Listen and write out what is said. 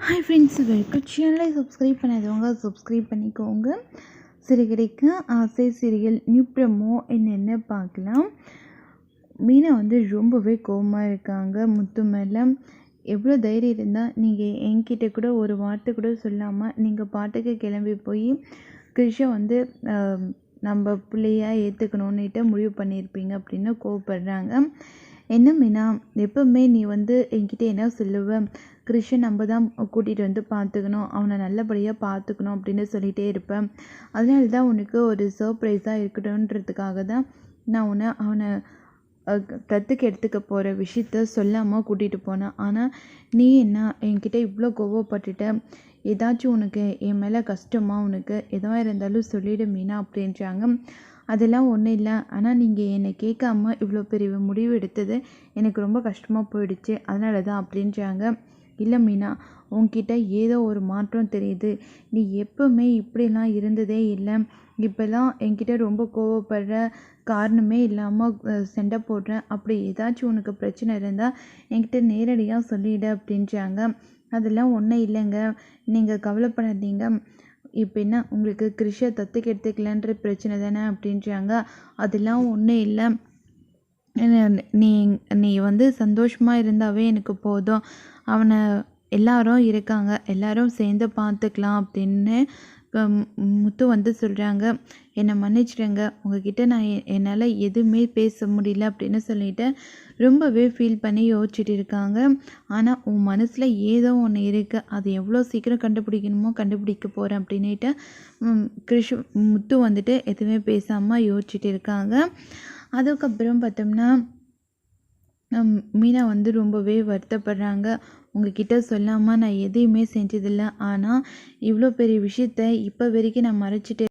Hi friends, welcome. சேனலை subscribe பண்ணாதவங்க subscribe பண்ணிக்கோங்க. சிறுகதைக்கு ஆசை சீரியல் நியூ ப்ரமோ என்னென்ன பார்க்கலாம். மீனா ரொம்பவே கோவமாக இருக்காங்க முத்து மேலே. எவ்வளோ தைரியம் இருந்தால் நீங்கள் என்கிட்ட கூட ஒரு வார்த்தை கூட சொல்லாமல் நீங்கள் பாட்டுக்கு கிளம்பி போய் கிருஷை நம்ம பிள்ளையாக ஏற்றுக்கணுன்னுட்டு முடிவு பண்ணியிருப்பீங்க அப்படின்னு கோவப்படுறாங்க. என்ன மீனா, எப்பவுமே நீ என்கிட்ட என்ன சொல்லுவ, கிருஷ்ணன் நம்ம தான் கூட்டிகிட்டு பார்த்துக்கணும், அவனை நல்லபடியாக பார்த்துக்கணும் அப்படின்னு சொல்லிகிட்டே இருப்பேன். அதனால தான் உனக்கு ஒரு சர்ப்ரைஸாக இருக்கட்டும்ன்றதுக்காக தான் நான் அவனை தத்துக்கு எடுத்துக்க போகிற விஷயத்த சொல்லாமல் கூட்டிகிட்டு போனேன். ஆனால் நீ என்ன என்கிட்ட இவ்வளோ கோவப்பட்டுட்ட, ஏதாச்சும் உனக்கு என் மேலே கஷ்டமாக, உனக்கு எதுவாக இருந்தாலும் சொல்லிடு மீனா அப்படின்றாங்க. அதெல்லாம் ஒன்றும் இல்லை, ஆனால் நீங்கள் என்னை கேட்காம இவ்வளோ பெரிய முடிவு எடுத்தது எனக்கு ரொம்ப கஷ்டமாக போயிடுச்சு, அதனால தான் அப்படின்றாங்க. இல்லை மீனா, உன்கிட்ட ஏதோ ஒரு மாற்றம் தெரியுது. நீ எப்பவுமே இப்படிலாம் இருந்ததே இல்லை. இப்போல்லாம் என்கிட்ட ரொம்ப கோவப்படுற, காரணமே இல்லாமல் சண்டை போடுறேன். அப்படி ஏதாச்சும் உனக்கு பிரச்சனை இருந்தால் என்கிட்ட நேரடியாக சொல்லிவிடு அப்படின்றாங்க. அதெல்லாம் ஒன்றும் இல்லைங்க, நீங்கள் கவலைப்படாதீங்க. இப்போ என்ன, உங்களுக்கு கிருஷை தத்துக்கு எடுத்துக்கலன்ற பிரச்சனை தானே அப்படின்றாங்க. அதெல்லாம் ஒன்றும் இல்லை, நீ நீ சந்தோஷமாக இருந்தாவே எனக்கு போதும். அவனை எல்லாரும் இருக்காங்க, எல்லாரும் சேர்ந்து பார்த்துக்கலாம் அப்படின்னு முத்து சொல்கிறாங்க. என்னை மன்னிச்சிடுங்க, உங்ககிட்ட நான் என்னால் எதுவுமே பேச முடியல அப்படின்னு சொல்லிட்டு ரொம்பவே ஃபீல் பண்ணி யோசிச்சுட்டு இருக்காங்க. ஆனால் உன் மனசில் ஏதோ ஒன்று இருக்குது, அது எவ்வளோ சீக்கிரம் கண்டுபிடிக்கணுமோ கண்டுபிடிக்க போகிறேன் அப்படின்ட்டு முத்து எதுவுமே பேசாமல் யோசிச்சுட்டு இருக்காங்க. அதுக்கப்புறம் பார்த்தோம்னா மீனா ரொம்பவே வருத்தப்படுறாங்க. உங்ககிட்ட சொல்லாமல் நான் எதையுமே செஞ்சதில்லை, ஆனால் இவ்வளோ பெரிய விஷயத்த இப்போ வரைக்கும் நான் மறைச்சிட்டு